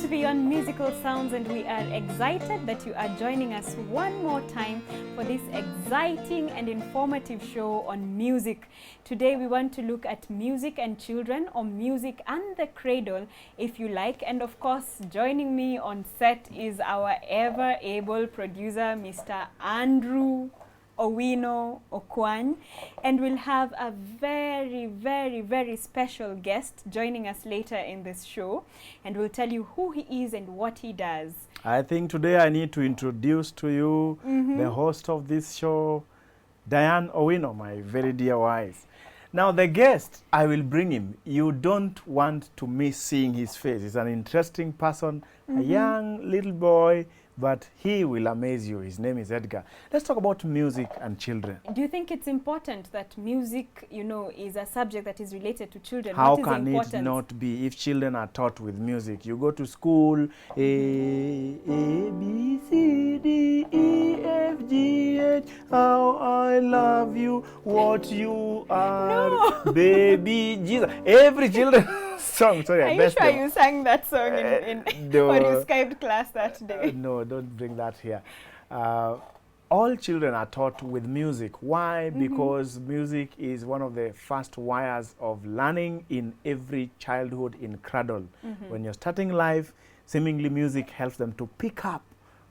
to Beyond Musical Sounds, and we are excited that you are joining us one more time for this exciting and informative show on music. Today we want to look at music and children, or music and the cradle, if you like. And of course, joining me on set is our ever able producer, Mr. Andrew Owino Okwan, and we'll have a very special guest joining us later in this show, and we'll tell you who he is and what he does. I think today I need to introduce to you the host of this show, Diane Owino, my very dear wife. Now the guest, I will bring him. You don't want to miss seeing his face. He's an interesting person, a young little boy, but he will amaze you. His name is Edgar. Let's talk about music and children. Do you think it's important that music, you know, is a subject that is related to children? How what is can important? it not be if children are taught with music? You go to school, A, B, C, D, E, F, G, H, how I love you, what you are, No. baby Jesus. Every children song. Sorry, Are I you messed sure up. you sang that song in no. when you Skyped class that day? No, don't bring that here. All children are taught with music. Why? Because music is one of the first wires of learning in every childhood in Craddle. When you're starting life, seemingly music helps them to pick up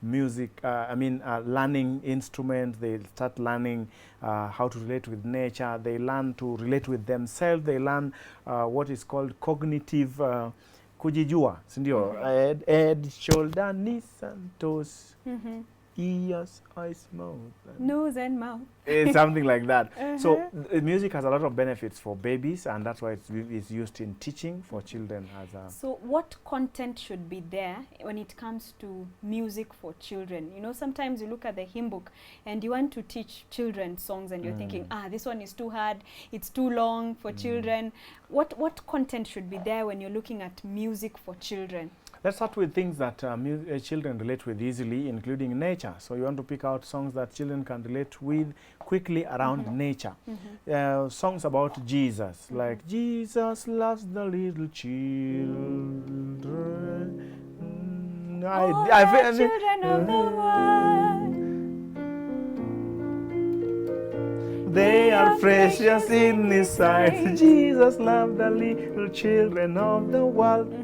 music, learning instruments. They start learning how to relate with nature. They learn to relate with themselves. They learn what is called cognitive kujijua, sindio? Head, shoulder, knees and toes, ears, eyes, mouth. Nose and mouth. It's something like that. So music has a lot of benefits for babies, and that's why it's used in teaching for children. So what content should be there when it comes to music for children? You know, sometimes you look at the hymn book and you want to teach children songs and you're thinking, this one is too hard, it's too long for children. What content should be there when you're looking at music for children? Let's start with things that children relate with easily, including nature. So you want to pick out songs that children can relate with quickly around nature. Songs about Jesus, like Jesus loves the little children. Children of the world. They are precious in His sight. Jesus loves the little children of the world.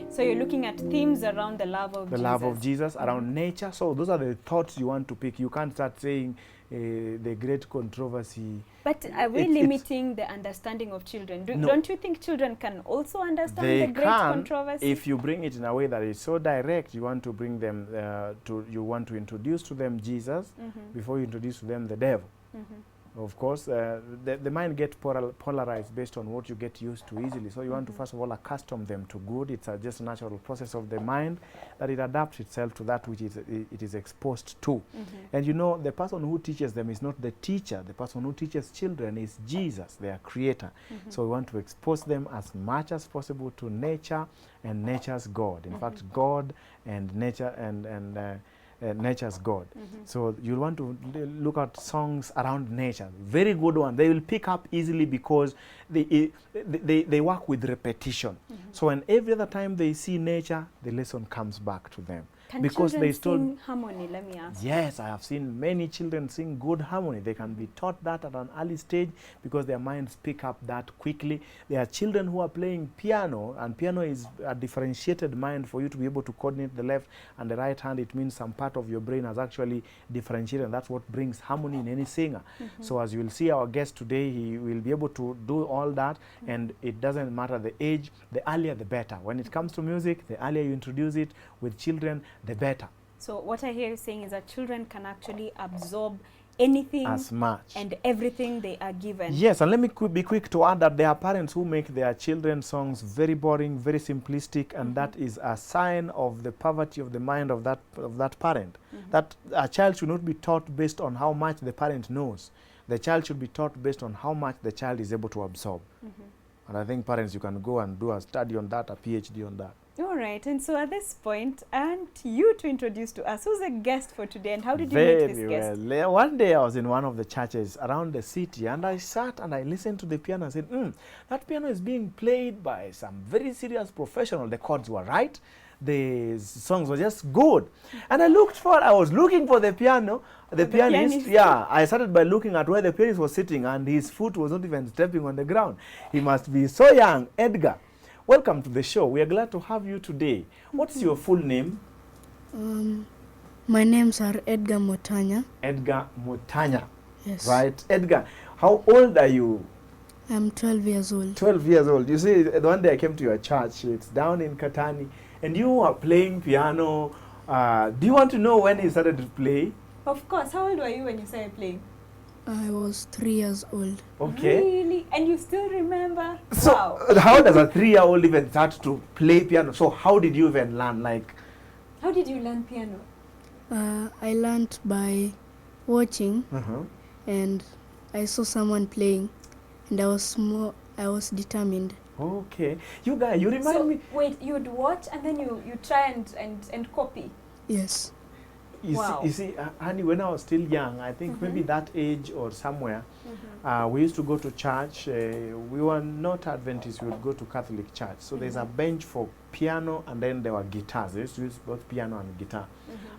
So you're looking at themes around the love of Jesus. The love of Jesus, around nature. So those are the thoughts you want to pick. You can't start saying the great controversy. But are we limiting the understanding of children? No. Don't you think children can also understand They the great controversy? if you bring it in a way that is so direct. You want to bring them you want to introduce to them Jesus before you introduce to them the devil. Of course, the mind gets polarized based on what you get used to easily. So you want to first of all accustom them to good. It's just a natural process of the mind that it adapts itself to that which it is exposed to. And you know, the person who teaches them is not the teacher. The person who teaches children is Jesus, their creator. So we want to expose them as much as possible to nature and nature's God. In fact, God and nature and nature's God. So you want to look at songs around nature. Very good one. They will pick up easily because they work with repetition. So when every other time they see nature, the lesson comes back to them. Can because children they sing harmony, let me ask? Yes, I have seen many children sing good harmony. They can be taught that at an early stage because their minds pick up that quickly. There are children who are playing piano, and piano is a differentiated mind for you to be able to coordinate the left and the right hand. It means some part of your brain has actually differentiated, and that's what brings harmony in any singer. So as you will see our guest today, he will be able to do all that, and it doesn't matter the age, the earlier the better. When it comes to music, the earlier you introduce it with children, the better. So what I hear you saying is that children can actually absorb anything as much and everything they are given. Yes, and let me be quick to add that there are parents who make their children's songs very boring, very simplistic, and that is a sign of the poverty of the mind of that parent. That a child should not be taught based on how much the parent knows. The child should be taught based on how much the child is able to absorb. And I think parents, you can go and do a study on that, a PhD on that. All right, and so at this point, I want you to introduce to us who's the guest for today and how did you meet this guest? Very well. One day I was in one of the churches around the city and I sat and I listened to the piano and said, that piano is being played by some very serious professional. The chords were right. The songs were just good. And I was looking for the piano, the pianist. Yeah, I started by looking at where the pianist was sitting and his foot was not even stepping on the ground. He must be so young. Edgar, welcome to the show. We are glad to have you today. What's your full name? My names are Edgar Motanya. Edgar Motanya. Yes. Right. Edgar, how old are you? I'm 12 years old. 12 years old. You see, the one day I came to your church, it's down in Katani, and you are playing piano. Do you want to know when you started to play? Of course. How old were you when you started playing? I was 3 years old. Okay. Really? And you still remember? So, wow. how does a 3-year-old even start to play piano? So, how did you even learn? How did you learn piano? I learned by watching, and I saw someone playing, and I was determined. Okay. You guys, you remind me. Wait, you'd watch and then you try and copy? Yes. You see, honey, when I was still young, I think maybe that age or somewhere, we used to go to church. We were not Adventists, we would go to Catholic church. So there's a bench for piano and then there were guitars. They used to use both piano and guitar.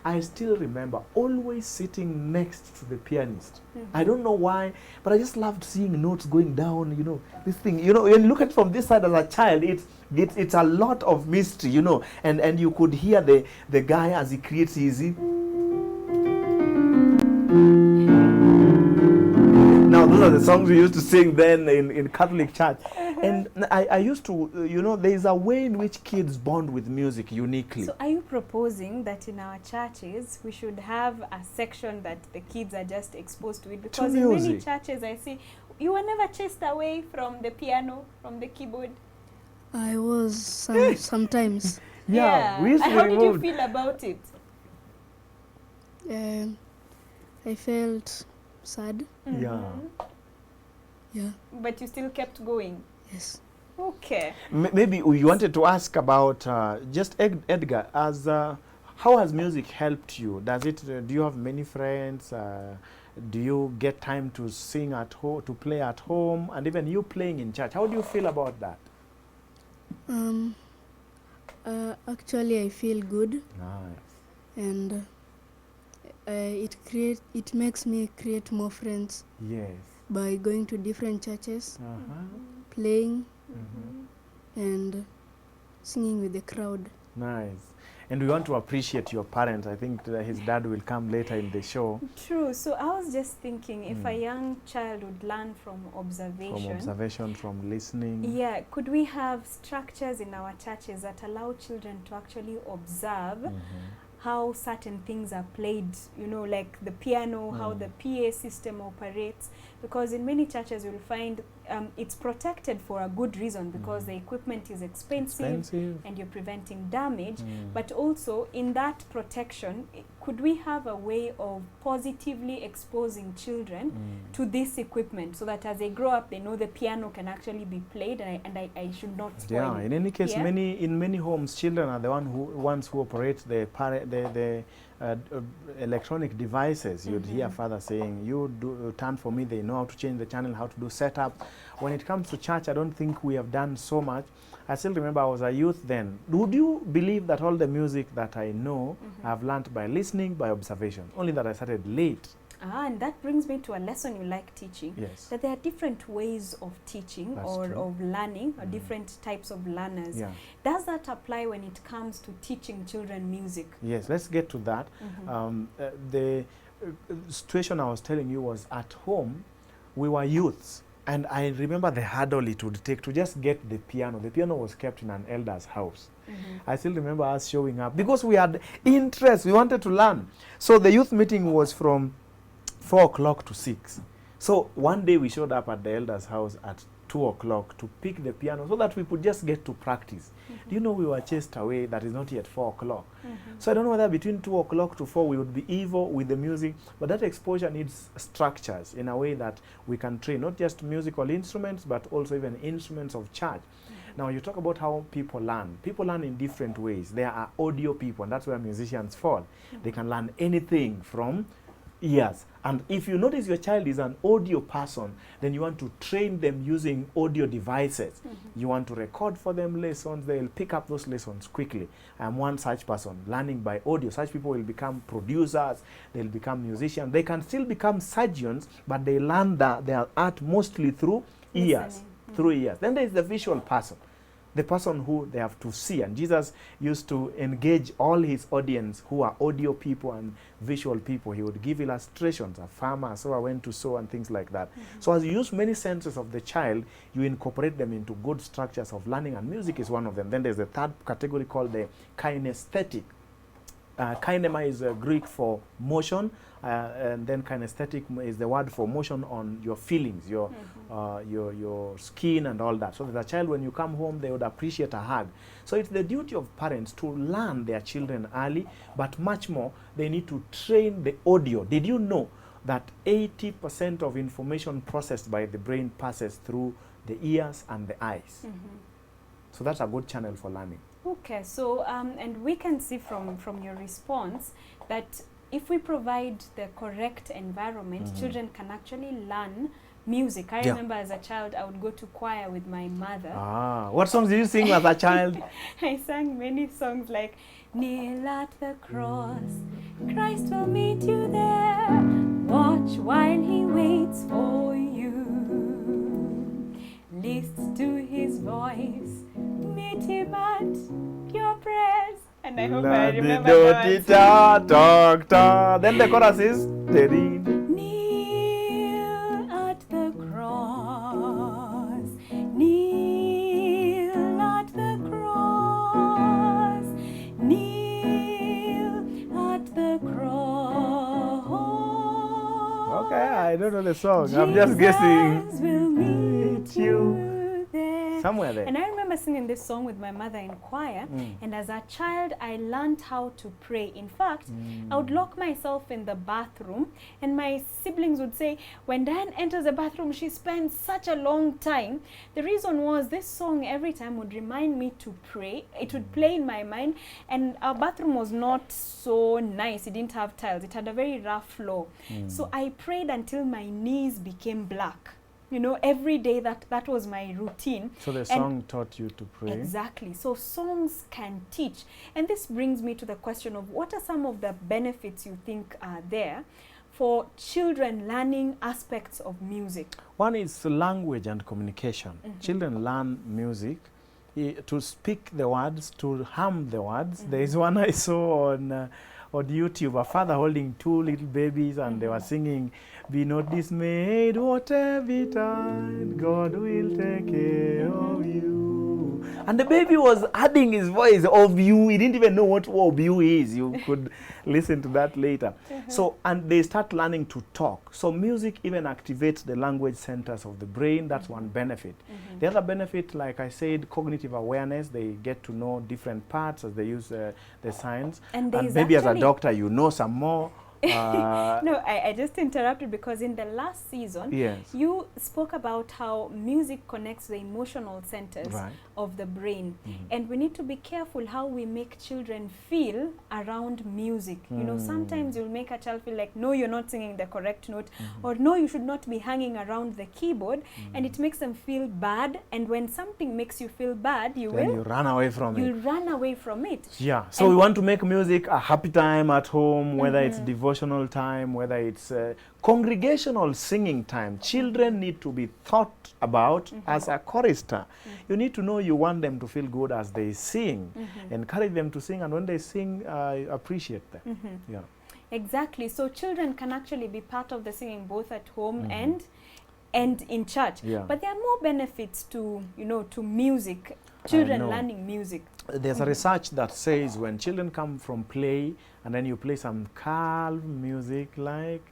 I still remember always sitting next to the pianist. I don't know why, but I just loved seeing notes going down, you know, this thing. You know, when you look at it from this side as a child, it's a lot of mystery, you know, and you could hear the guy as he creates his... Now, those are the songs we used to sing then in Catholic church. And I used to, you know, there is a way in which kids bond with music uniquely. So are you proposing that in our churches we should have a section that the kids are just exposed to it? Because in many churches I see, you were never chased away from the piano, from the keyboard. I was sometimes. Yeah. We used to How did you feel about it? I felt sad. Yeah. Yeah. But you still kept going? Yes. Okay. Maybe we wanted to ask about just Edgar, as how has music helped you? Does it? Do you have many friends? Do you get time to sing at home, to play at home, and even you playing in church? How do you feel about that? Actually, I feel good. Nice. And it makes me create more friends. Yes. By going to different churches, playing, and singing with the crowd. Nice. And we want to appreciate your parents. I think his dad will come later in the show. True. So I was just thinking, if a young child would learn from observation. From observation, from listening. Yeah. Could we have structures in our churches that allow children to actually observe how certain things are played, you know, like the piano, how the PA system operates? Because in many churches you'll find it's protected for a good reason, because the equipment is expensive and you're preventing damage. But also in that protection, could we have a way of positively exposing children to this equipment so that as they grow up they know the piano can actually be played and I should not spoil it? In any case, in many homes, children are the ones who operate the electronic devices. You'd hear father saying, you do turn for me. They know how to change the channel, how to do setup. When it comes to church, I don't think we have done so much. I still remember I was a youth then. Would you believe that all the music that I know I've learned by listening, by observation, only that I started late? And that brings me to a lesson you like teaching. Yes. That there are different ways of teaching. That's or true. of learning, or different types of learners. Yeah. Does that apply when it comes to teaching children music? Yes, let's get to that. The situation I was telling you was at home, we were youths. And I remember the hurdle it would take to just get the piano. The piano was kept in an elder's house. I still remember us showing up because we had interest. We wanted to learn. So the youth meeting was from 4 o'clock to 6. So one day we showed up at the elder's house at 2 o'clock to pick the piano so that we could just get to practice. Do you know we were chased away? That is not yet 4 o'clock. So I don't know whether between 2 o'clock to 4 we would be evil with the music, but that exposure needs structures in a way that we can train not just musical instruments but also even instruments of church. Now you talk about how people learn. People learn in different ways. There are audio people, and that's where musicians fall. They can learn anything from ears. And if you notice your child is an audio person, then you want to train them using audio devices. You want to record for them lessons. They'll pick up those lessons quickly. I'm one such person, learning by audio. Such people will become producers. They'll become musicians. They can still become surgeons, but they learn their art mostly through ears. Through ears. Then there is the visual person. The person who they have to see. And Jesus used to engage all his audience who are audio people and visual people. He would give illustrations. A farmer, so I went to sow, and things like that. So as you use many senses of the child, you incorporate them into good structures of learning, and music is one of them. Then there's a third category called the kinesthetic. Kinema is Greek for motion, and then kinesthetic is the word for motion on your feelings, your skin and all that. So that a child, when you come home, they would appreciate a hug. So it's the duty of parents to learn their children early, but much more, they need to train the audio. Did you know that 80% of information processed by the brain passes through the ears and the eyes? So that's a good channel for learning. Okay, so and we can see from your response that if we provide the correct environment, children can actually learn music. I remember as a child, I would go to choir with my mother. What songs did you sing as a child? I sang many songs like "Kneel at the cross, Christ will meet you there. Watch while he waits for you. Listen to his voice, meet him at your prayers." And I hope I remember that. Then the chorus is kneel at the cross, kneel at the cross, kneel at the cross. Okay, I don't know the song. I'm just guessing. Jesus will meet you there. Somewhere there. And I remember singing this song with my mother in choir, and as a child I learned how to pray. In fact, I would lock myself in the bathroom, and my siblings would say, when Dan enters the bathroom, she spends such a long time. The reason was this song every time would remind me to pray. It would play in my mind, and our bathroom was not so nice. It didn't have tiles. It had a very rough floor. So I prayed until my knees became black. You know, every day that was my routine. So the song taught you to pray. Exactly. So songs can teach. And this brings me to the question of what are some of the benefits you think are there for children learning aspects of music? One is language and communication. Children learn music to speak the words, to hum the words. There is one I saw on YouTube, a father holding two little babies, and they were singing, "Be not dismayed, whatever betide, God will take care of you." And the baby was adding his voice, "of you." He didn't even know what "of you" is. You could listen to that later. So, and they start learning to talk. So music even activates the language centers of the brain. That's one benefit. The other benefit, like I said, cognitive awareness. They get to know different parts as they use the science. And maybe as a doctor, you know some more. No, I just interrupted because in the last season, you spoke about how music connects the emotional centers of the brain. And we need to be careful how we make children feel around music. You know, sometimes you'll make a child feel like, no, you're not singing the correct note, or no, you should not be hanging around the keyboard, and it makes them feel bad. And when something makes you feel bad, you run away from it. You'll run away from it. Yeah, so and we want to make music a happy time at home, whether it's devotional time, whether it's congregational singing time. Children need to be thought about as a chorister. You need to know you want them to feel good as they sing. Encourage them to sing, and when they sing, appreciate them. Yeah. Exactly. So children can actually be part of the singing both at home and in church. But there are more benefits to, you know, to music, children learning music. There's a research that says when children come from play and then you play some calm music like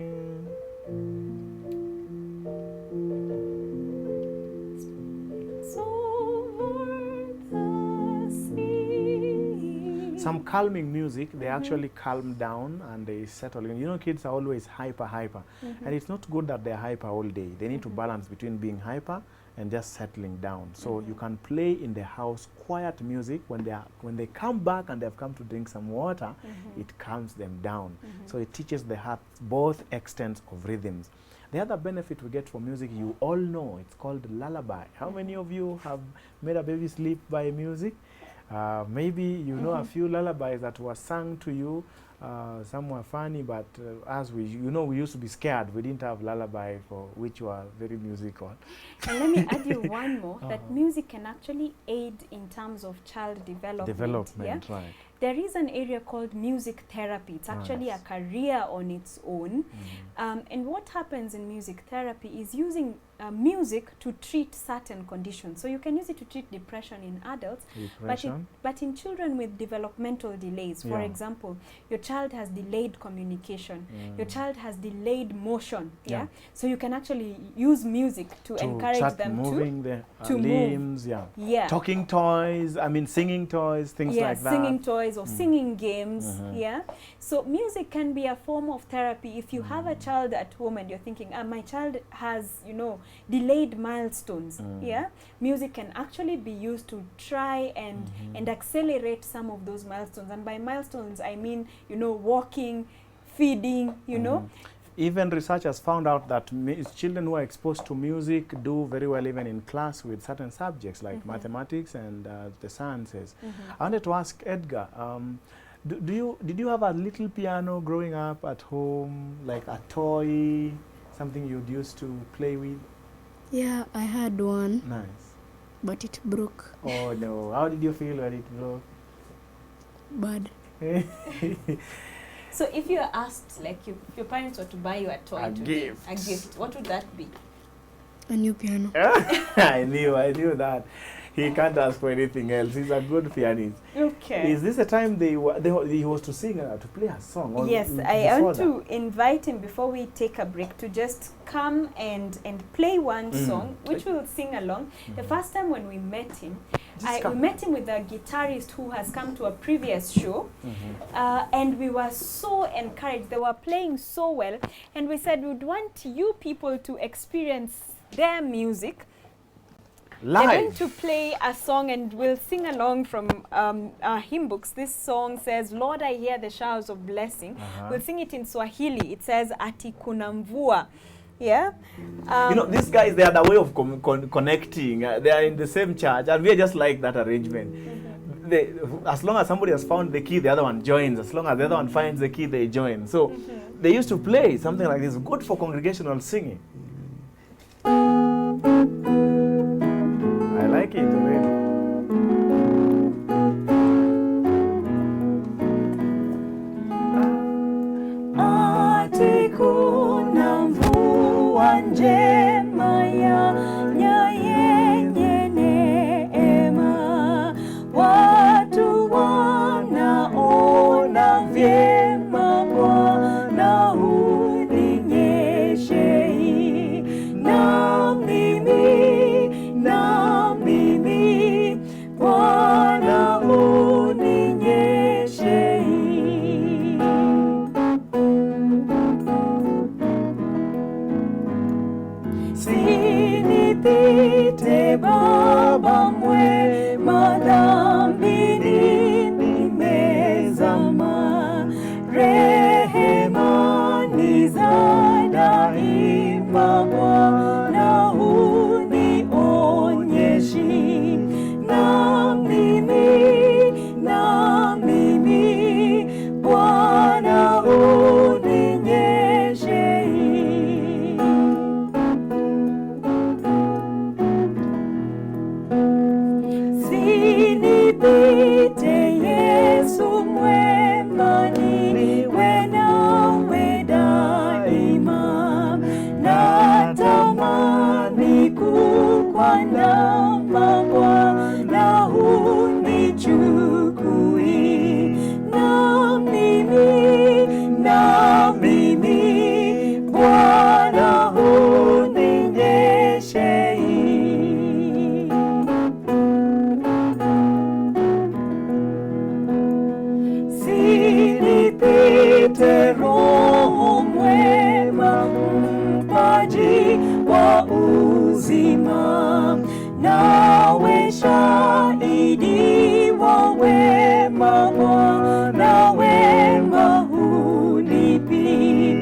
some calming music, they actually calm down and they settle in. You know, kids are always hyper. And it's not good that they're hyper all day. They need to balance between being hyper and just settling down. So you can play in the house quiet music. When they come back and they've come to drink some water, it calms them down. So it teaches the heart both extents of rhythms. The other benefit we get from music, you all know, it's called lullaby. How many of you have made a baby sleep by music? Maybe you know a few lullabies that were sung to you. Some were funny, but as we used to be scared. We didn't have lullaby for which were very musical. And let me add you one more, that music can actually aid in terms of child development. Yeah? Right. There is an area called music therapy. It's actually a career on its own. And what happens in music therapy is using music to treat certain conditions. So you can use it to treat depression in adults, but in children with developmental delays. For example, your child has delayed communication, your child has delayed motion. So you can actually use music to encourage them moving to limbs, move. Talking toys, singing toys, things like that. Singing toys or singing games. So music can be a form of therapy. If you have a child at home and you're thinking, my child has, delayed milestones, music can actually be used to try and accelerate some of those milestones. And by milestones, I mean, walking, feeding, Even researchers found out that children who are exposed to music do very well even in class with certain subjects like mathematics and the sciences. I wanted to ask Edgar, did you have a little piano growing up at home, like a toy, something you'd used to play with? Yeah, I had one. Nice. But it broke. Oh no, how did you feel when it broke? Bad. So if you are asked, like if your parents were to buy you a toy, a gift, what would that be? A new piano. I knew that. He can't ask for anything else. He's a good pianist. Okay. Is this a time he was to sing, to play a song? Yes, I want to invite him before we take a break to just come and play one song, which we'll sing along. The first time when we met him, we met him with a guitarist who has come to a previous show, and we were so encouraged. They were playing so well, and we said we'd want you people to experience their music. Live. They're going to play a song and we'll sing along from our hymn books. This song says, Lord, I hear the showers of blessing. We'll sing it in Swahili. It says, Ati kuna mvua. Yeah. These guys, they are the way of connecting. They are in the same church, and we are just like that arrangement. As long as somebody has found the key, the other one joins. As long as the other one finds the key, they join. So they used to play something like this, good for congregational singing. I like it already. Ati kuna mvua njema yenye neema, watu wanaona vyema Bwana uninyeshe, na mimi shahidi wa wema Bwana, wema hunipi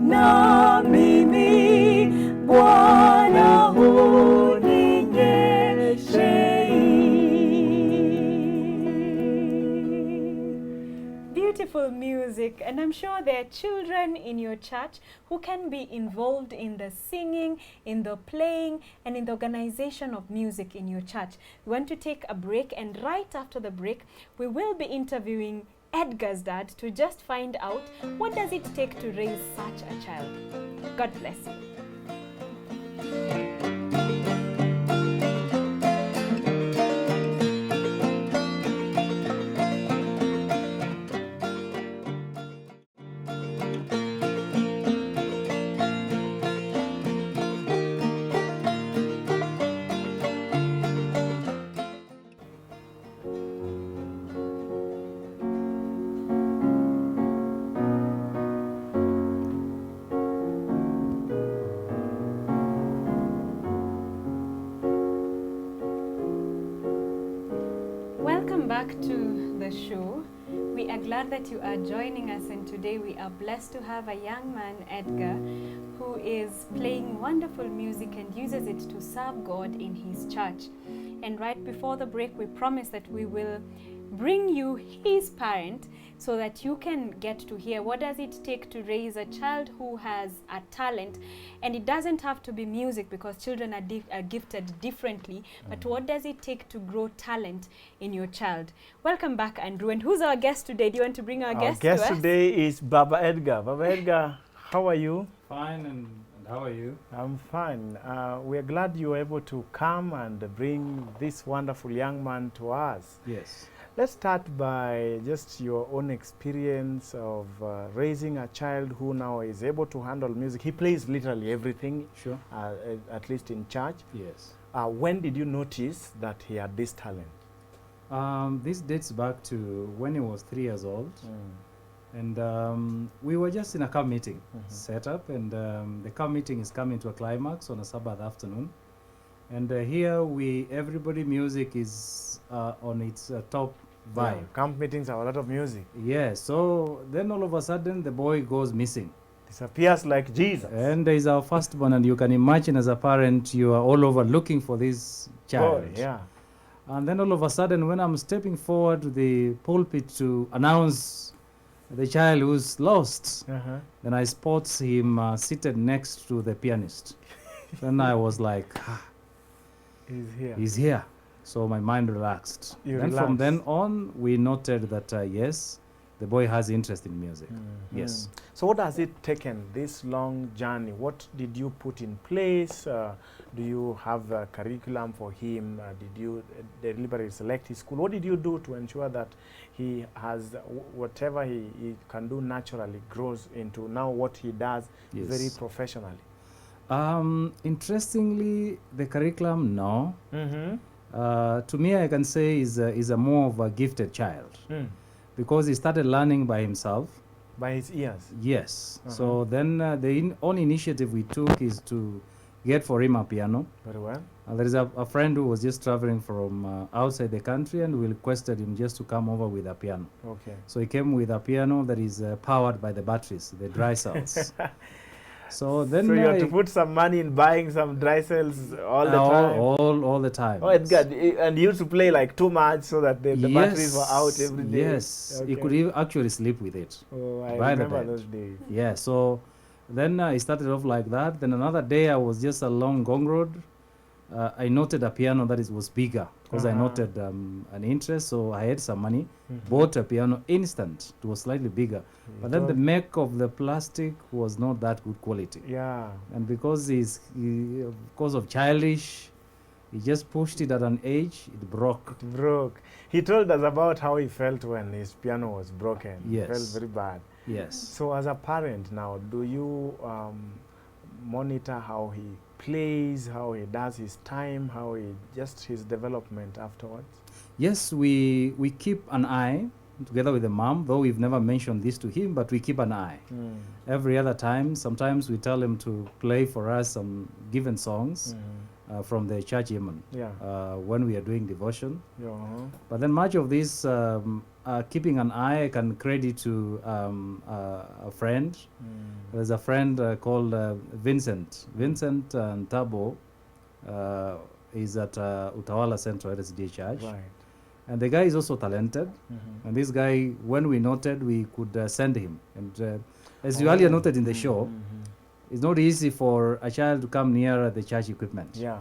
na mimi Bwana huninyeshei. Beautiful music, and I'm sure there are children in your church who can be involved in the singing, in the playing, and in the organization of music in your church. We want to take a break, and right after the break, we will be interviewing Edgar's dad to just find out what does it take to raise such a child. God bless you. Welcome back to the show. We are glad that you are joining us, and today we are blessed to have a young man, Edgar, who is playing wonderful music and uses it to serve God in his church. And right before the break, we promised that we will bring you his parent so that you can get to hear what does it take to raise a child who has a talent. And it doesn't have to be music, because children are gifted differently, but what does it take to grow talent in your child? Welcome back, Andrew. And who's our guest today? Do you want to bring our guest to us? Our guest today is Baba Edgar. Baba Edgar, how are you? Fine, and how are you? I'm fine. We're glad you were able to come and bring this wonderful young man to us. Yes. Let's start by just your own experience of raising a child who now is able to handle music. He plays literally everything, Sure. At least in church. Yes. When did you notice that he had this talent? This dates back to when he was 3 years old. And we were just in a camp meeting set up, and the camp meeting is coming to a climax on a Sabbath afternoon. And here everybody music is on its top vibe. Yeah, camp meetings have a lot of music. Yeah, so then all of a sudden the boy goes missing. Disappears like Jesus. And he's our firstborn, and you can imagine as a parent, you are all over looking for this child. Boy, yeah. And then all of a sudden, when I'm stepping forward to the pulpit to announce the child who's lost, then I spot him seated next to the pianist. Then I was like, He's here. he's here. So my mind relaxed. You Then from relaxed. then on, we noted that, yes, the boy has interest in music. Yes. So what has it taken, this long journey? What did you put in place? Do you have a curriculum for him? Did you deliberately select his school? What did you do to ensure that he has whatever he can do naturally grows into now what he does Yes. very professionally? Interestingly, the curriculum, no. To me, I can say is a more of a gifted child, because he started learning by himself. By his ears? Yes. So then the only initiative we took is to get for him a piano. Very well. There is a friend who was just traveling from outside the country, and we requested him just to come over with a piano. Okay. So he came with a piano that is powered by the batteries, the dry cells. So then So you have to put some money in buying some dry cells all the time? all the time. Oh, Edgar, and you used to play like too much so that the batteries were out every day? Yes, he Okay. could actually sleep with it. Oh, I by the remember bed. those days. Yeah, so then he started off like that. Then another day I was just along Gong Road. I noted a piano that was bigger, because I noted an interest, so I had some money, bought a piano instant. It was slightly bigger, but then the make of the plastic was not that good quality. Yeah. And because because of childish, he just pushed it at an age, it broke. It broke. He told us about how he felt when his piano was broken. Yes. He felt very bad. Yes. So as a parent now, do you monitor how he plays, how he does his time, his development afterwards? Yes, we keep an eye together with the mom, though we've never mentioned this to him, but we keep an eye. Every other time, sometimes we tell him to play for us some given songs, from the church imam Yeah. when we are doing devotion. Yeah. But then much of this keeping an eye, I can credit to a friend. There's a friend called Vincent. Vincent and Tabo is at Utawala Central LSD Church. Right. And the guy is also talented. And this guy, when we noted, we could send him. And as you earlier noted in the show, it's not easy for a child to come near the church equipment. Yeah.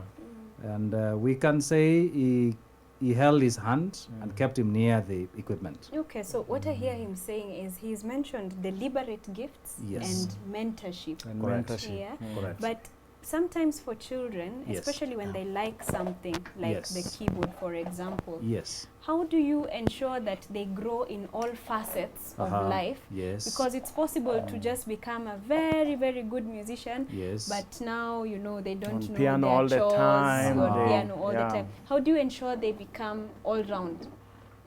And we can say he held his hand and kept him near the equipment. Okay, so what I hear him saying is he's mentioned deliberate gifts Yes. and mentorship. And Correct. mentorship. Yeah. Correct. But sometimes for children, Yes. especially when they like something, like Yes. the keyboard, for example, Yes. how do you ensure that they grow in all facets of life? Yes. Because it's possible to just become a very, very good musician, Yes. but now, you know, they don't On know piano their all the chores time, or they- piano all yeah. the time. How do you ensure they become all-round?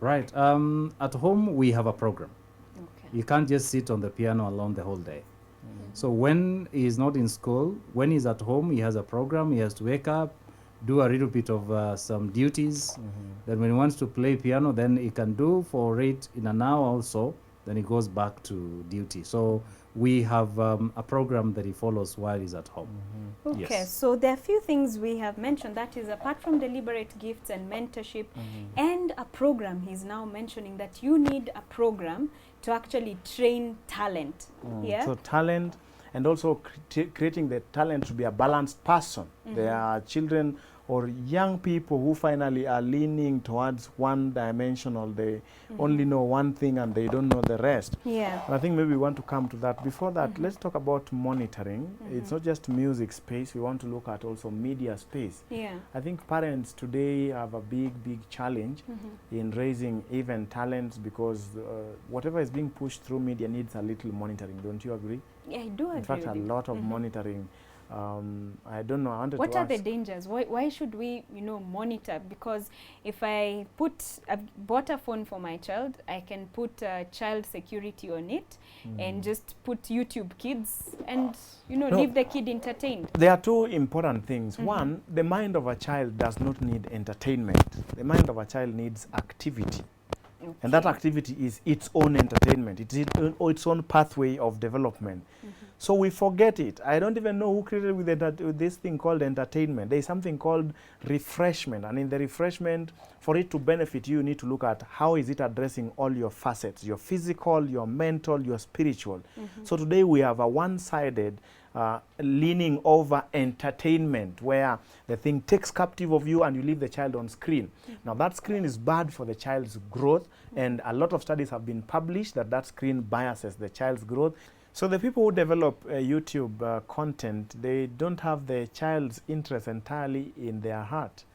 Right. At home, we have a program. Okay. You can't just sit on the piano alone the whole day. So when he's not in school, when he's at home, he has a program. He has to wake up, do a little bit of some duties. Then when he wants to play piano, then he can do for it in an hour also. Then he goes back to duty. So we have a program that he follows while he's at home. Okay, Yes. so there are a few things we have mentioned. That is, apart from deliberate gifts and mentorship, and a program, he's now mentioning that you need a program to actually train talent. Yeah. So talent, and also creating the talent to be a balanced person. There are children or young people who finally are leaning towards one dimensional. They only know one thing and they don't know the rest. Yeah. I think maybe we want to come to that. Before that, let's talk about monitoring. It's not just music space. We want to look at also media space. Yeah. I think parents today have a big challenge in raising even talents, because whatever is being pushed through media needs a little monitoring. Don't you agree? Yeah, I do agree In fact, with a you. lot of monitoring. I don't know. I wanted What to are the ask. dangers? Why should we, you know, monitor? Because if I've bought a phone for my child, I can put child security on it and just put YouTube Kids and, you know, No. leave the kid entertained. There are two important things. One, the mind of a child does not need entertainment. The mind of a child needs activity. And that activity is its own entertainment. It is its own pathway of development. So we forget it. I don't even know who created with this thing called entertainment. There is something called refreshment. And in the refreshment, for it to benefit you, you need to look at how is it addressing all your facets, your physical, your mental, your spiritual. So today we have a one-sided leaning over entertainment, where the thing takes captive of you and you leave the child on screen. Now that screen is bad for the child's growth, and a lot of studies have been published that screen biases the child's growth. So the people who develop YouTube content, they don't have the child's interest entirely in their heart.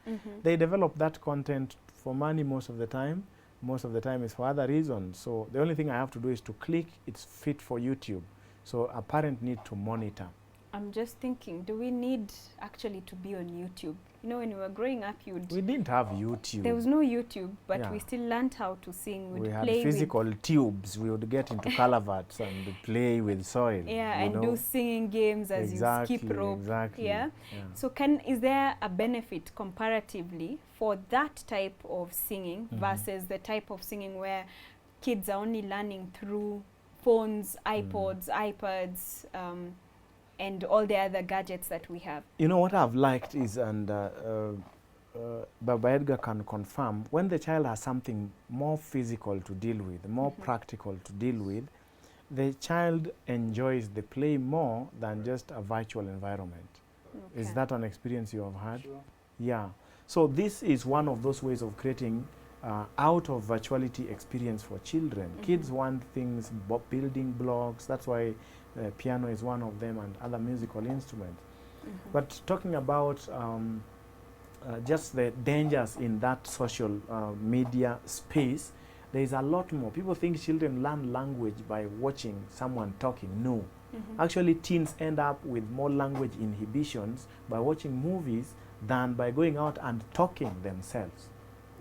They develop that content for money most of the time. Most of the time it's for other reasons. So the only thing I have to do is to click, it's fit for YouTube. So a parent need to monitor. I'm just thinking, do we need actually to be on YouTube? You know, when we were growing up, We didn't have YouTube. there was no YouTube, but Yeah. we still learned how to sing. We We'd had play physical tubes. We would get into calaverts and play with soil. yeah, you and know. do singing games as you skip rope. Exactly. Yeah. So is there a benefit comparatively for that type of singing versus the type of singing where kids are only learning through phones, iPods, iPads, and all the other gadgets that we have? You know what I've liked is, and Baba Edgar can confirm, when the child has something more physical to deal with, more practical to deal with, the child enjoys the play more than just a virtual environment. Is Okay. that an experience you have had? Yeah. So this is one of those ways of creating out of virtuality experience for children. Kids want things, building blocks. That's why piano is one of them, and other musical instruments. But talking about just the dangers in that social media space, there is a lot more. People think children learn language by watching someone talking. No. Actually, teens end up with more language inhibitions by watching movies than by going out and talking themselves.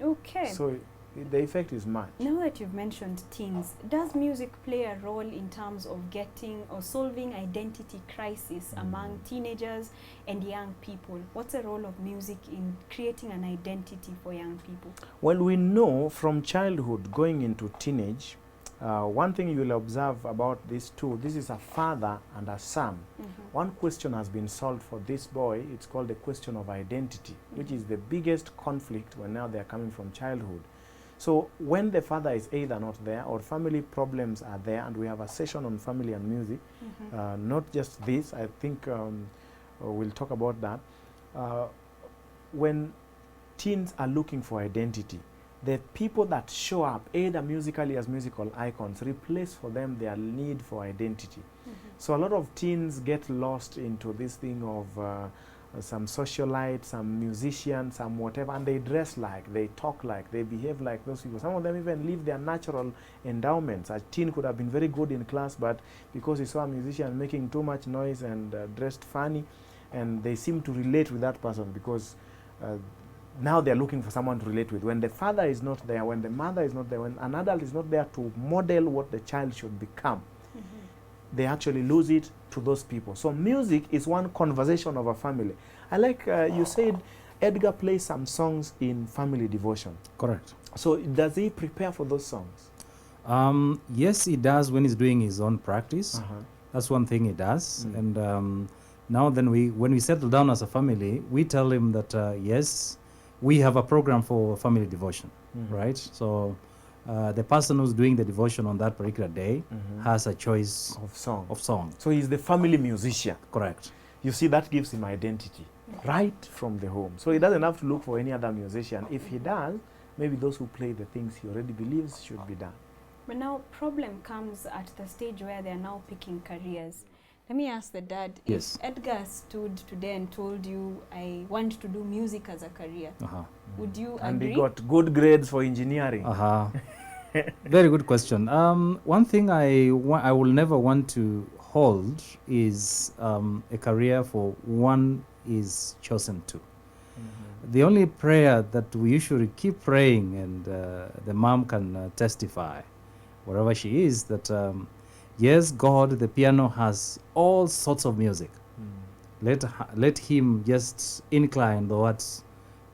Okay. So the effect is much. Now that you've mentioned teens, does music play a role in terms of getting or solving identity crisis among teenagers and young people? What's the role of music in creating an identity for young people? Well, we know from childhood going into teenage, one thing you will observe about these two, this is a father and a son. One question has been solved for this boy. It's called the question of identity, which is the biggest conflict when now they're coming from childhood. So when the father is either not there or family problems are there, and we have a session on family and music, not just this, I think we'll talk about that. When teens are looking for identity, the people that show up either musically as musical icons replace for them their need for identity. So a lot of teens get lost into this thing of some socialite, some musician, some whatever, and they dress like, they talk like, they behave like those people. Some of them even leave their natural endowments. A teen could have been very good in class, but because he saw a musician making too much noise and dressed funny, and they seem to relate with that person because now they're looking for someone to relate with. When the father is not there, when the mother is not there, when an adult is not there to model what the child should become, they actually lose it to those people. So music is one conversation of a family. I like you said Edgar plays some songs in family devotion. Correct. So does he prepare for those songs? Yes, he does when he's doing his own practice. That's one thing he does. And now then when we settle down as a family, we tell him that yes, we have a program for family devotion, right? So the person who's doing the devotion on that particular day has a choice of song. So he's the family musician. Correct. You see, that gives him identity right from the home. So he doesn't have to look for any other musician. If he does, maybe those who play the things he already believes should be done. But now problem comes at the stage where they're now picking careers. Let me ask the dad, Yes. if Edgar stood today and told you, I want to do music as a career, would you And agree? he got good grades for engineering. Very good question. One thing I will never want to hold is a career for one is chosen to. The only prayer that we usually keep praying, and the mom can testify, wherever she is, that yes, God, the piano has all sorts of music. Let him just incline towards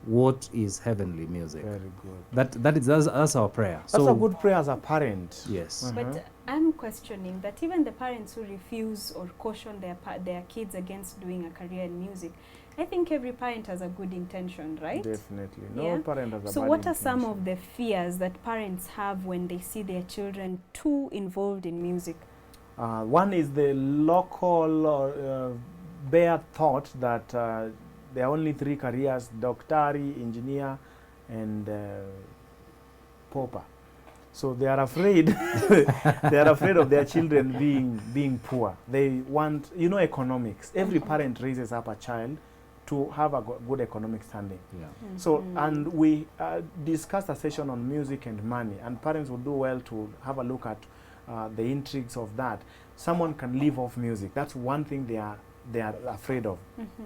what is heavenly music. Very good. That's our prayer. That's a good prayer as a parent. Yes. But I'm questioning that even the parents who refuse or caution their kids against doing a career in music, I think every parent has a good intention, right? Definitely. No Yeah. parent has a So bad what are some intention. of the fears that parents have when they see their children too involved in music? One is the local or bare thought that there are only three careers: doctari, engineer, and pauper. So they are afraid. They are afraid of their children being poor. They want, economics. Every parent raises up a child to have a good economic standing. Yeah. So, and we discussed a session on music and money, and parents would do well to have a look at the intrigues of that. Someone can live off music. That's one thing they are afraid of.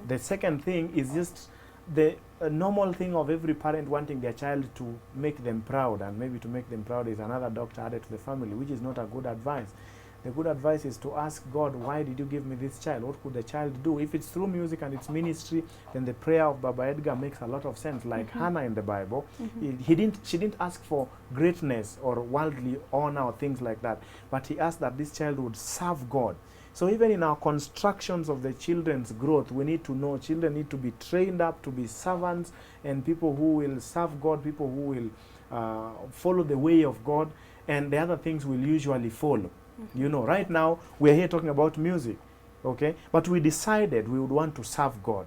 The second thing is just the normal thing of every parent wanting their child to make them proud, and maybe to make them proud is another doctor added to the family, which is not a good advice. The good advice is to ask God, why did you give me this child? What could the child do? If it's through music and it's ministry, then the prayer of Baba Edgar makes a lot of sense. Like Hannah in the Bible, she didn't ask for greatness or worldly honor or things like that, but he asked that this child would serve God. So even in our constructions of the children's growth, we need to know children need to be trained up to be servants and people who will serve God, people who will follow the way of God, and the other things will usually follow. Right now we're here talking about music, okay? But we decided we would want to serve God.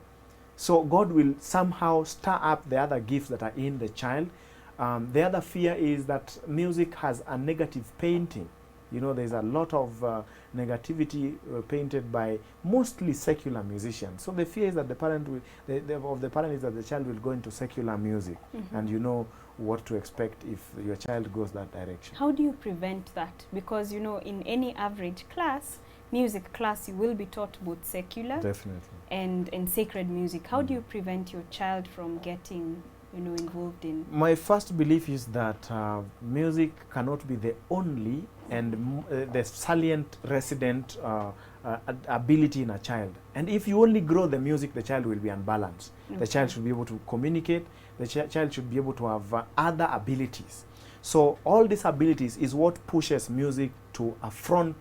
So God will somehow stir up the other gifts that are in the child. The other fear is that music has a negative painting. There's a lot of negativity painted by mostly secular musicians. So the fear is that the parent is that the child will go into secular music, and you know what to expect if your child goes that direction. How do you prevent that? Because in any average class, music class, you will be taught both secular Definitely. and sacred music. How do you prevent your child from getting involved in? My first belief is that music cannot be the only and the salient resident ability in a child. And if you only grow the music, the child will be unbalanced. Okay. The child should be able to communicate. The child should be able to have other abilities. So all these abilities is what pushes music to a front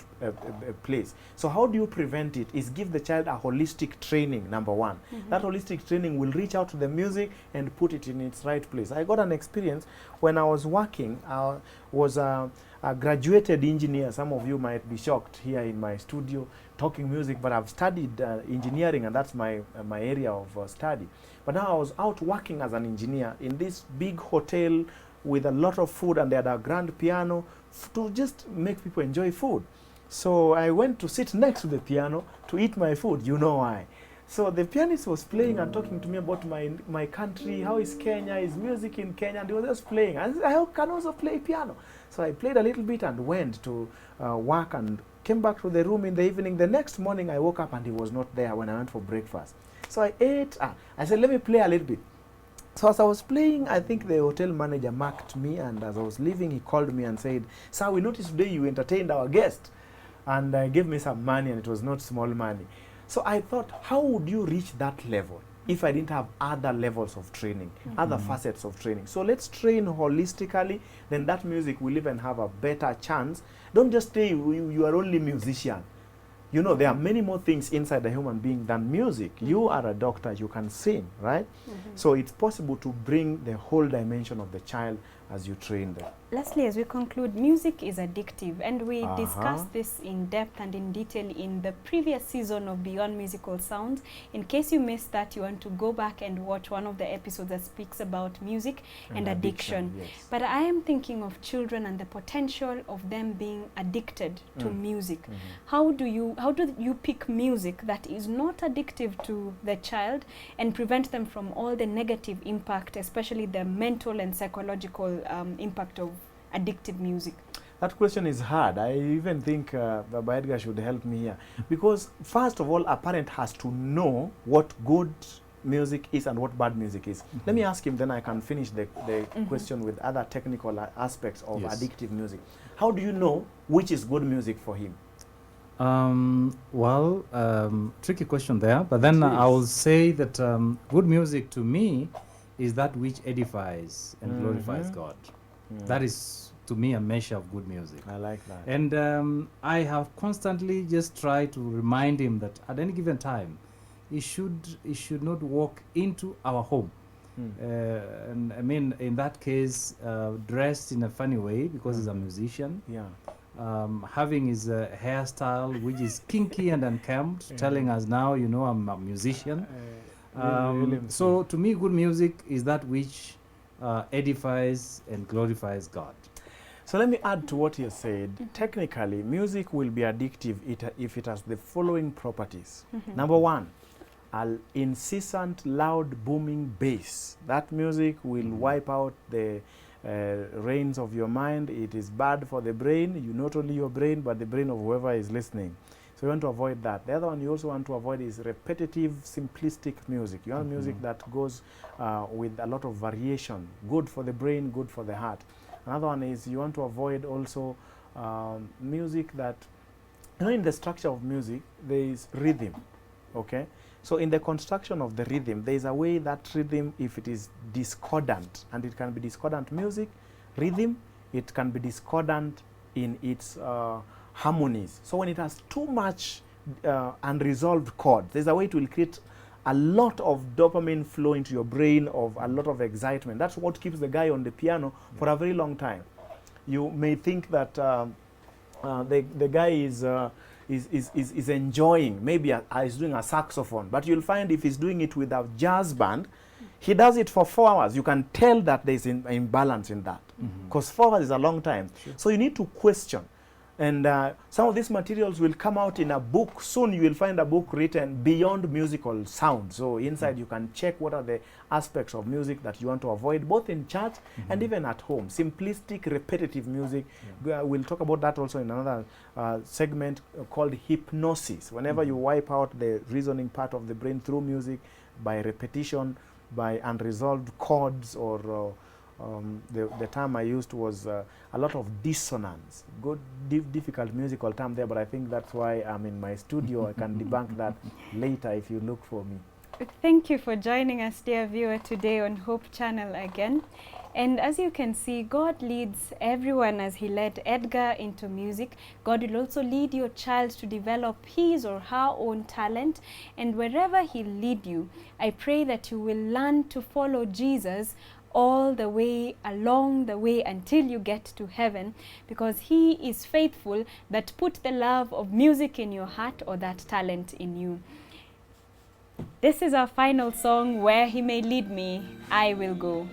place. So how do you prevent it? Is give the child a holistic training, number one. That holistic training will reach out to the music and put it in its right place. I got an experience when I was working. I was a graduated engineer. Some of you might be shocked here in my studio talking music, but I've studied engineering, and that's my area of study. But now I was out working as an engineer in this big hotel with a lot of food, and they had a grand piano to just make people enjoy food. So I went to sit next to the piano to eat my food. You know why? So the pianist was playing and talking to me about my country, how is Kenya, is music in Kenya, and he was just playing. I can also play piano. So I played a little bit and went to work and came back to the room in the evening. The next morning I woke up and he was not there when I went for breakfast. So I ate. I said, let me play a little bit. So as I was playing, I think the hotel manager marked me, and as I was leaving, he called me and said, "Sir, we noticed today you entertained our guest," and gave me some money, and it was not small money. So I thought, how would you reach that level if I didn't have other levels of training, other facets of training? So let's train holistically, then that music will even have a better chance. Don't just say you are only musician. You know, there are many more things inside the human being than music. You are a doctor, you can sing, right? So it's possible to bring the whole dimension of the child as you train them. Lastly, as we conclude, music is addictive, and we discussed this in depth and in detail in the previous season of Beyond Musical Sounds. In case you missed that, you want to go back and watch one of the episodes that speaks about music and addiction. Yes. But I am thinking of children and the potential of them being addicted to music. How do you pick music that is not addictive to the child and prevent them from all the negative impact, especially the mental and psychological impact of addictive music? That question is hard. I even think Baba Edgar should help me here. Because first of all, a parent has to know what good music is and what bad music is. Let me ask him, then I can finish the question with other technical aspects of addictive music. How do you know which is good music for him? Tricky question there, but then I will say that good music to me is that which edifies and glorifies God. That is, to me, a measure of good music. I like that. And I have constantly just tried to remind him that at any given time, he should not walk into our home. And I mean, in that case, dressed in a funny way because he's a musician. Yeah. Having his hairstyle, which is kinky and unkempt, telling us now, you know, I'm a musician. So to me, good music is that which edifies and glorifies God. So let me add to what you said. Technically, music will be addictive if it has the following properties. Number one, an incessant, loud, booming bass. That music will wipe out the reins of your mind. It is bad for the brain. Not only your brain, but the brain of whoever is listening. So you want to avoid that. The other one you also want to avoid is repetitive, simplistic music. You want music that goes with a lot of variation. Good for the brain, good for the heart. Another one is you want to avoid also music that, in the structure of music, there is rhythm, okay? So in the construction of the rhythm, there is a way that rhythm, if it is discordant, and it can be discordant music, rhythm, it can be discordant in its harmonies. So when it has too much unresolved chords, there's a way it will create a lot of dopamine flow into your brain, of a lot of excitement. That's what keeps the guy on the piano for a very long time. You may think that the guy is enjoying, maybe he's doing a saxophone, but you'll find if he's doing it with a jazz band, he does it for 4 hours. You can tell that there's an imbalance in that, because 4 hours is a long time. Sure. So you need to question. And some of these materials will come out in a book. Soon you will find a book written Beyond Musical Sound. So inside you can check what are the aspects of music that you want to avoid, both in church and even at home. Simplistic, repetitive music. We'll talk about that also in another segment called hypnosis. Whenever you wipe out the reasoning part of the brain through music by repetition, by unresolved chords, or the term I used was a lot of dissonance. Good, difficult musical term there, but I think that's why I'm in my studio. I can debunk that later if you look for me. Thank you for joining us, dear viewer, today on Hope Channel again. And as you can see, God leads everyone as He led Edgar into music. God will also lead your child to develop his or her own talent. And wherever He'll lead you, I pray that you will learn to follow Jesus all the way, along the way, until you get to heaven, because He is faithful that put the love of music in your heart, or that talent in you. This is our final song, Where He May Lead Me, I Will Go.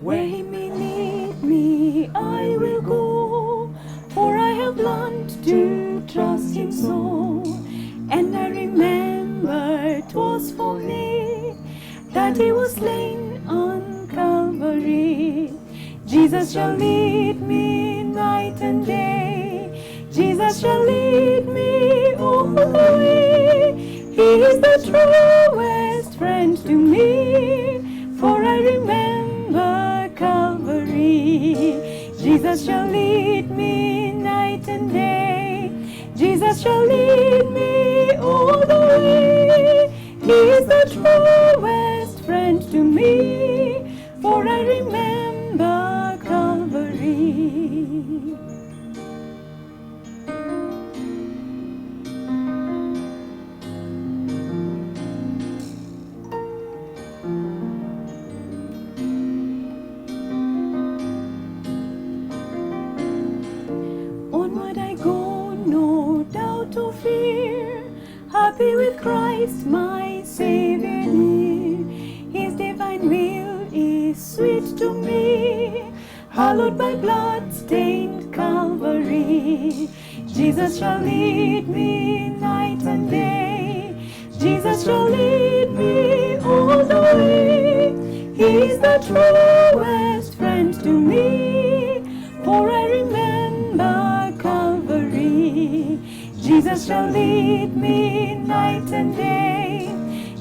Where He may lead me, I will go, for I have learned to trust Him so. And I remember 'twas for me that He was slain on Calvary. Jesus shall lead me night and day. Jesus shall lead me all the way. He is the truest friend to me, for I remember Calvary. Jesus shall lead me night and day. Jesus shall lead me all the way. He is the truest friend to me, for I remember Calvary. Onward I go, no doubt or fear, happy with Christ my Savior near. His divine will is sweet to me, hallowed by blood-stained Calvary. Jesus shall lead me night and day. Jesus shall lead me all the way. He is the truest friend to me, for I remember Calvary. Jesus shall lead me night and day.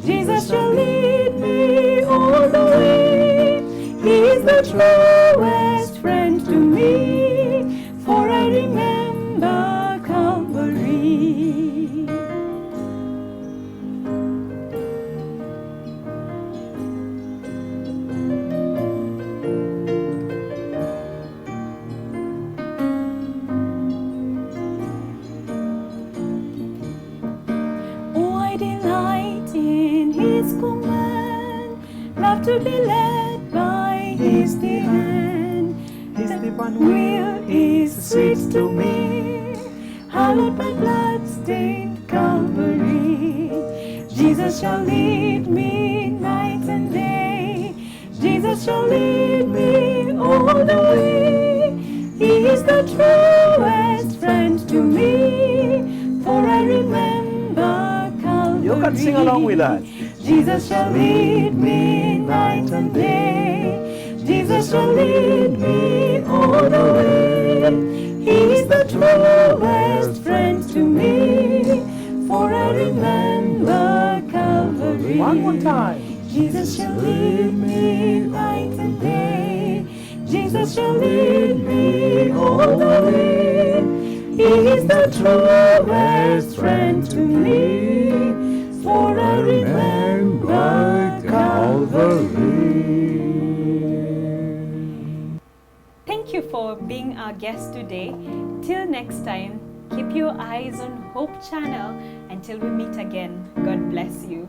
Jesus shall lead me all the way. He is the truest friend to me, for I remember Calvary. Love to be led by His dear hand. His divine will is sweet to me, hallowed by blood-stained Calvary. Jesus shall lead me night and day. Jesus shall lead me all the way. He is the truest friend to me, for I remember Calvary. You can sing along with us. Jesus shall lead me night and day. Jesus shall lead me all the way. He is the truest friend to me, for I remember Calvary. One more time. Jesus shall lead me night and day. Jesus shall lead me all the way. He is the truest friend to me, for I remember Calvary. Thank you for being our guest today. Till next time, keep your eyes on Hope Channel until we meet again. God bless you.